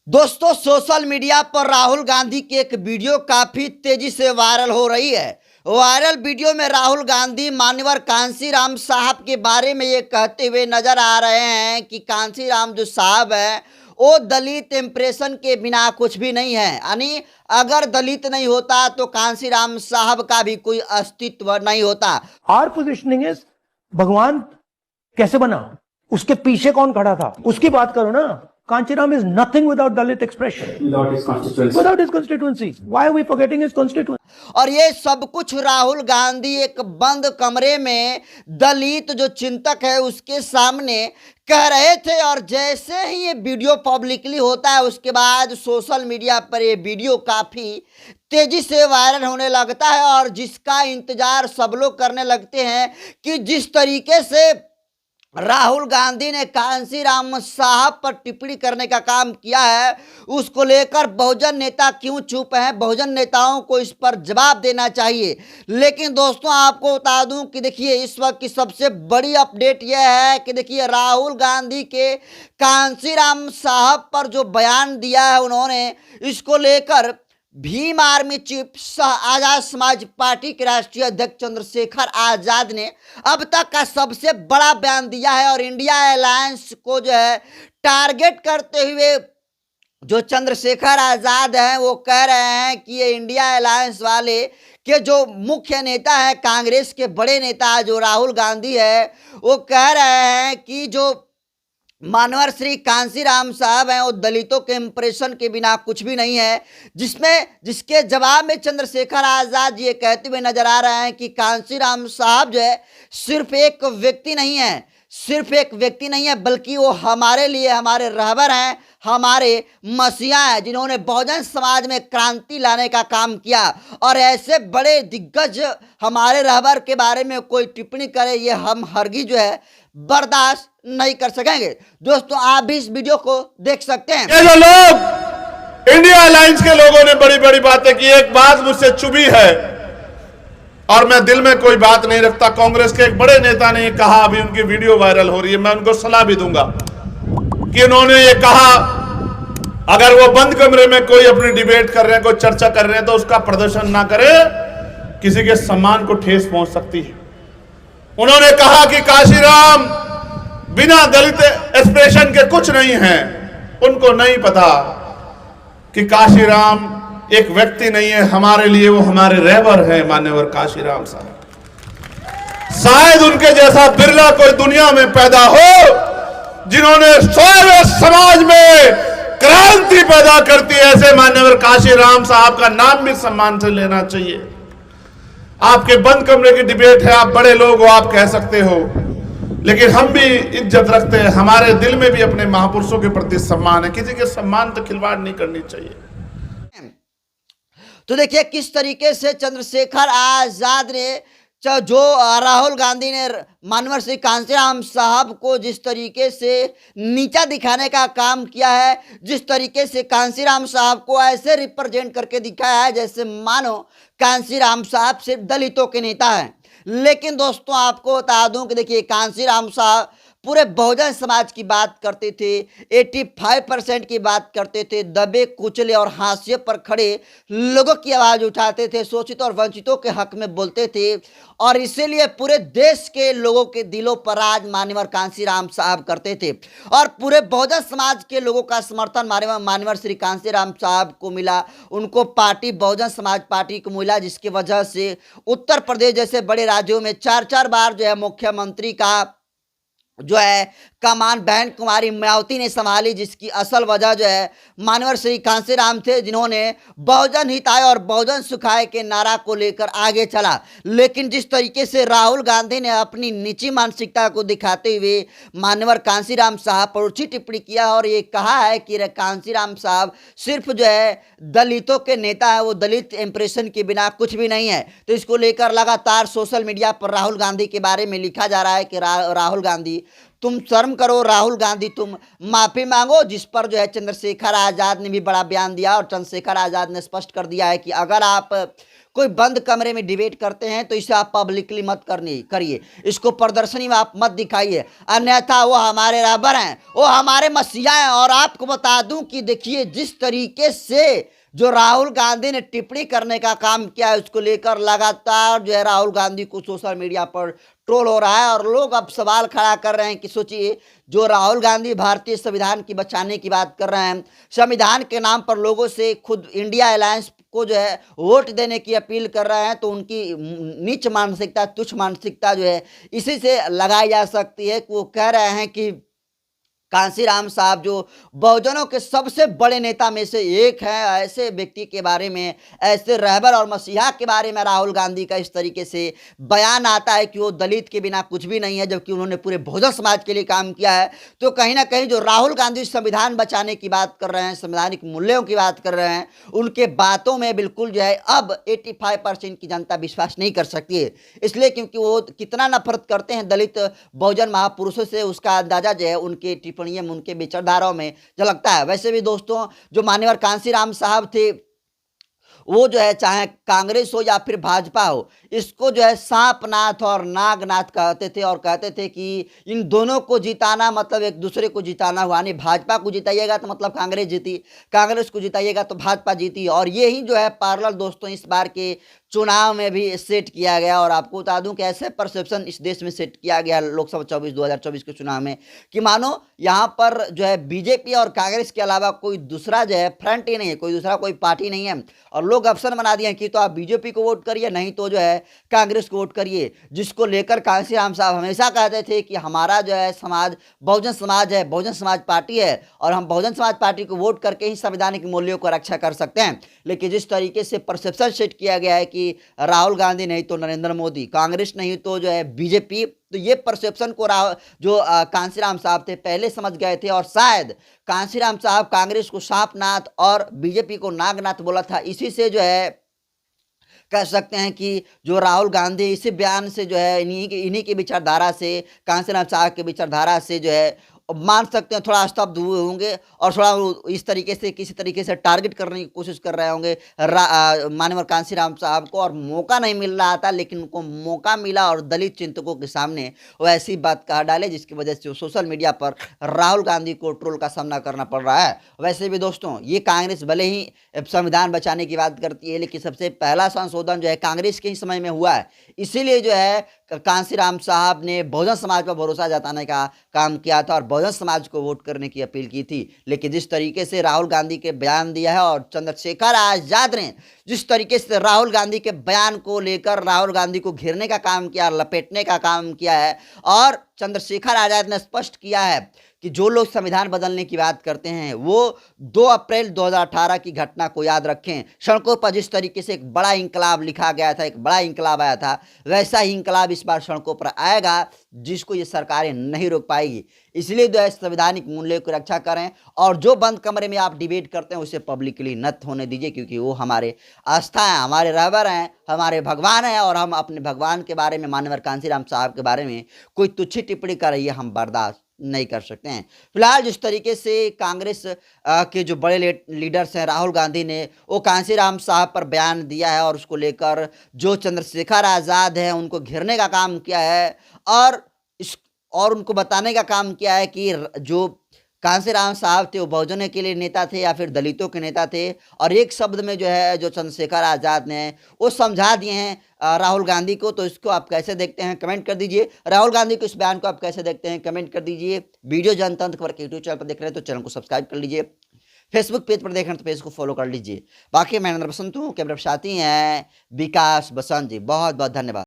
दोस्तों, social media पर राहुल गांधी की एक वीडियो काफी तेजी से वायरल हो रही है। वायरल वीडियो में राहुल गांधी मान्यवर कांशीराम साहब के बारे में ये कहते हुए नजर आ रहे हैं कि कांशीराम जो साहब है वो दलित इंप्रेशन के बिना कुछ भी नहीं है। यानी अगर दलित नहीं होता तो कांशीराम साहब का भी कोई अस्तित्व नहीं होता। आर पोजिशनिंग इज भगवान कैसे बना, उसके पीछे कौन खड़ा था, उसकी बात करो ना। Kanchiram is nothing without Dalit expression. Without his constituency. Without his constituency. Why are we forgetting his constituency? और ये सब कुछ राहुल गांधी एक बंद कमरे में दलित जो चिंतक है उसके सामने कह रहे थे। और जैसे ही ये वीडियो पब्लिकली होता है उसके बाद सोशल मीडिया पर ये वीडियो काफी तेजी से वायरल होने लगता है और जिसका इंतजार सब लोग करने लगते हैं कि जिस तरीके से राहुल गांधी ने कांशीराम साहब पर टिप्पणी करने का काम किया है उसको लेकर बहुजन नेता क्यों चुप हैं। बहुजन नेताओं को इस पर जवाब देना चाहिए। लेकिन दोस्तों, आपको बता दूं कि देखिए इस वक्त की सबसे बड़ी अपडेट यह है कि देखिए राहुल गांधी के कांशीराम साहब पर जो बयान दिया है उन्होंने, इसको लेकर Bhim army chief Azad Samaj party के राष्ट्रीय अध्यक्ष चंद्रशेखर आजाद ने अब तक का सबसे बड़ा बयान दिया है। और इंडिया अलायंस को जो है टारगेट करते हुए जो चंद्रशेखर आजाद हैं वो कह रहे हैं कि ये इंडिया अलायंस वाले के जो मुख्य नेता है, कांग्रेस के बड़े नेता जो राहुल गांधी है, वो कह रहे हैं कि जो मानवर श्री कांशीराम साहब हैं वो दलितों के इंप्रेशन के बिना कुछ भी नहीं है। जिसके जवाब में चंद्रशेखर आजाद ये कहते हुए नजर आ रहे हैं कि कांशीराम साहब जो है सिर्फ एक व्यक्ति नहीं है, बल्कि वो हमारे लिए हमारे रहबर हैं, हमारे मसीहा हैं, जिन्होंने बहुजन समाज में क्रांति लाने का काम किया। और ऐसे बड़े दिग्गज हमारे रहबर के बारे में कोई टिप्पणी करे ये हम हरगिज जो है बर्दाश्त नहीं कर सकेंगे। दोस्तों, आप भी इस वीडियो को देख सकते हैं। ये जो लोग इंडिया अलायंस के लोगों ने बड़ी बड़ी बातें की, एक बात मुझसे चुभी है और मैं दिल में कोई बात नहीं रखता। कांग्रेस के एक बड़े नेता ने कहा, अभी उनकी वीडियो वायरल हो रही है, मैं उनको सलाह भी दूंगा कि उन्होंने ये कहा अगर वो बंद कमरे में कोई अपनी डिबेट कर रहे हैं, कोई चर्चा कर रहे हैं तो उसका प्रदर्शन ना करे, किसी के सम्मान को ठेस पहुंच सकती है। उन्होंने कहा कि कांशीराम बिना दलित एक्सप्रेशन के कुछ नहीं है। उनको नहीं पता कि कांशीराम एक व्यक्ति नहीं है, हमारे लिए वो हमारे रहबर है मान्यवर कांशीराम साहब। शायद उनके जैसा बिरला कोई दुनिया में पैदा हो जिन्होंने स्वयं समाज में क्रांति पैदा करती है। ऐसे मान्यवर कांशीराम साहब का नाम भी सम्मान से लेना चाहिए। आपके बंद कमरे की डिबेट है, आप बड़े लोग हो, आप कह सकते हो, लेकिन हम भी इज्जत रखते हैं। हमारे दिल में भी अपने महापुरुषों के प्रति सम्मान है। किसी के सम्मान तो खिलवाड़ नहीं करनी चाहिए। तो देखिए किस तरीके से चंद्रशेखर आजाद ने जो राहुल गांधी ने मानवर श्री कांशीराम साहब को जिस तरीके से नीचा दिखाने का काम किया है, जिस तरीके से कांशीराम साहब को ऐसे रिप्रेजेंट करके दिखाया है जैसे मानो कांशीराम साहब सिर्फ दलितों के नेता हैं। लेकिन दोस्तों, आपको बता दूं कि देखिए कांशीराम साहब पूरे बहुजन समाज की बात करते थे, 85% की बात करते थे, दबे कुचले और हाशिए पर खड़े लोगों की आवाज उठाते थे, शोषित और वंचितों के हक में बोलते थे। और इसीलिए पूरे देश के लोगों के दिलों पर राज मान्यवर कांशीराम साहब करते थे और पूरे बहुजन समाज के लोगों का समर्थन मान्यवर श्री कांशीराम साहब को मिला। उनको पार्टी बहुजन समाज पार्टी को मिला, जिसकी वजह से उत्तर प्रदेश जैसे बड़े राज्यों में 4-4 बार जो है मुख्यमंत्री का जो है कमान बहन कुमारी मायावती ने संभाली, जिसकी असल वजह जो है मान्यवर श्री कांशीराम थे, जिन्होंने बहुजन हिताय और बहुजन सुखाय के नारा को लेकर आगे चला। लेकिन जिस तरीके से राहुल गांधी ने अपनी निजी मानसिकता को दिखाते हुए मान्यवर कांशीराम साहब पर उचित टिप्पणी किया और ये कहा है कि कांशीराम साहब सिर्फ जो है दलितों के नेता है, वो दलित इंप्रेशन के बिना कुछ भी नहीं है। तो इसको लेकर लगातार सोशल मीडिया पर राहुल गांधी के बारे में लिखा जा रहा है कि राहुल गांधी तुम शर्म करो राहुल गांधी, तुम माफी मांगो। जिस पर जो है चंद्रशेखर आजाद ने भी बड़ा बयान दिया और चंद्रशेखर आजाद ने स्पष्ट कर दिया है कि अगर आप कोई बंद कमरे में डिबेट करते हैं तो इसे आप पब्लिकली मत करिए, इसको प्रदर्शनी में आप मत दिखाइए, अन्यथा वो हमारे रहबर हैं, वो हमारे मसीहा हैं। और आपको बता दूं कि देखिए जिस तरीके से जो राहुल गांधी ने टिप्पणी करने का काम किया है, उसको लेकर लगातार जो है राहुल गांधी को सोशल मीडिया पर ट्रोल हो रहा है। और लोग अब सवाल खड़ा कर रहे हैं कि सोचिए, जो राहुल गांधी भारतीय संविधान की बचाने की बात कर रहे हैं, संविधान के नाम पर लोगों से खुद इंडिया अलायंस को जो है वोट देने की अपील कर रहे हैं, तो उनकी नीच मानसिकता, तुच्छ मानसिकता जो है इसी से लगाई जा सकती है। वो कह रहे हैं कि कांशीराम साहब जो बहुजनों के सबसे बड़े नेता में से एक हैं, ऐसे व्यक्ति के बारे में, ऐसे रहबर और मसीहा के बारे में राहुल गांधी का इस तरीके से बयान आता है कि वो दलित के बिना कुछ भी नहीं है, जबकि उन्होंने पूरे बहुजन समाज के लिए काम किया है। तो कहीं ना कहीं जो राहुल गांधी संविधान बचाने की बात कर रहे हैं, संवैधानिक मूल्यों की बात कर रहे हैं, उनके बातों में बिल्कुल जो है अब 85% की जनता विश्वास नहीं कर सकती है। इसलिए क्योंकि वो कितना नफरत करते हैं दलित बहुजन महापुरुषों से, उसका अंदाजा जो है उनके टिप्पणी में, उनके विचारधाराओं में झलकता है। वैसे भी दोस्तों, जो मान्यवर कांशीराम साहब थे, वो जो है चाहे कांग्रेस हो या फिर भाजपा हो, इसको जो है सांपनाथ और नागनाथ कहते थे और कहते थे कि इन दोनों को जिताना मतलब एक दूसरे को जिताना हुआ। नहीं, भाजपा को जिताइएगा तो मतलब कांग्रेस जीती, कांग्रेस को जिताइएगा तो भाजपा जीती। और यही जो है पैरेलल दोस्तों इस बार के चुनाव में भी सेट किया गया। और आपको बता दूं कि ऐसे परसेप्शन इस देश में सेट किया गया लोकसभा 2024 के चुनाव में कि मानो यहाँ पर जो है बीजेपी और कांग्रेस के अलावा कोई दूसरा जो है फ्रंट ही नहीं है, कोई दूसरा कोई पार्टी नहीं है। और लोग ऑप्शन बना दिए कि तो आप बीजेपी को वोट करिए, नहीं तो जो है कांग्रेस को वोट करिए। जिसको लेकर कांशीराम साहब हमेशा कहते थे कि हमारा जो है समाज बहुजन समाज है, बहुजन समाज पार्टी है, और हम बहुजन समाज पार्टी को वोट करके ही संवैधानिक मूल्यों को रक्षा कर सकते हैं। लेकिन जिस तरीके से परसेप्शन सेट किया गया है कि राहुल गांधी नहीं तो नरेंद्र मोदी, कांग्रेस नहीं तो जो है बीजेपी, तो ये परसेप्शन को जो कांशीराम साहब थे पहले समझ गए थे। और शायद कांशीराम साहब कांग्रेस को सांपनाथ और बीजेपी को नागनाथ बोला था। इसी से जो है कह सकते हैं कि जो राहुल गांधी इसी बयान से जो है इन्हीं की विचारधारा से, कांशीराम साहब की विचारधारा से जो है मान सकते हैं थोड़ा स्तब्ध हुए होंगे और थोड़ा इस तरीके से किसी तरीके से टारगेट करने की कोशिश कर रहे होंगे माननीय कांशीराम साहब को। और मौका नहीं मिल रहा था, लेकिन उनको मौका मिला और दलित चिंतकों के सामने वो ऐसी बात कह डाले जिसकी वजह से सोशल मीडिया पर राहुल गांधी को ट्रोल का सामना करना पड़ रहा है। वैसे भी दोस्तों, ये कांग्रेस भले ही संविधान बचाने की बात करती है, लेकिन सबसे पहला संशोधन जो है कांग्रेस के ही समय में हुआ है। इसीलिए जो है कांशीराम साहब ने बहुजन समाज पर भरोसा जताने का काम किया था और बहुजन समाज को वोट करने की अपील की थी। लेकिन जिस तरीके से राहुल गांधी के बयान दिया है और चंद्रशेखर आजाद ने जिस तरीके से राहुल गांधी के बयान को लेकर राहुल गांधी को घेरने का काम किया, लपेटने का काम किया है, और चंद्रशेखर आजाद ने स्पष्ट किया है कि जो लोग संविधान बदलने की बात करते हैं वो 2 अप्रैल 2018 की घटना को याद रखें। सड़कों पर जिस तरीके से एक बड़ा इंकलाब लिखा गया था, एक बड़ा इंकलाब आया था, वैसा ही इंकलाब इस बार सड़कों पर आएगा जिसको ये सरकारें नहीं रोक पाएगी। इसलिए जो है संवैधानिक मूल्यों की रक्षा करें और जो बंद कमरे में आप डिबेट करते हैं उसे पब्लिकली नत होने दीजिए, क्योंकि वो हमारे आस्था है, हमारे रहबर हैं, हमारे भगवान हैं। और हम अपने भगवान के बारे में, माननीय कांशीराम साहब के बारे में कोई तुच्छ टिप्पणी कर रही है, हम बर्दाश्त नहीं कर सकते हैं। फिलहाल जिस तरीके से कांग्रेस के जो बड़े लीडर्स हैं, राहुल गांधी ने वो कांशीराम साहब पर बयान दिया है और उसको लेकर जो चंद्रशेखर आज़ाद हैं उनको घेरने का काम किया है और उनको बताने का काम किया है कि जो कांशीराम साहब थे वो बहुजनों के लिए नेता थे या फिर दलितों के नेता थे। और एक शब्द में जो है जो चंद्रशेखर आज़ाद ने वो समझा दिए हैं राहुल गांधी को। तो इसको आप कैसे देखते हैं कमेंट कर दीजिए। राहुल गांधी के इस बयान को आप कैसे देखते हैं कमेंट कर दीजिए। वीडियो जनतंत्र खबर के यूट्यूब चैनल पर देख रहे हैं तो चैनल को सब्सक्राइब कर लीजिए। फेसबुक पेज पर देख रहे हैं तो पेज को फॉलो कर लीजिए। बाकी मैं नरेंद्र बसंत हूँ, कैमरा साथी हैं विकास बसंत जी। बहुत बहुत धन्यवाद।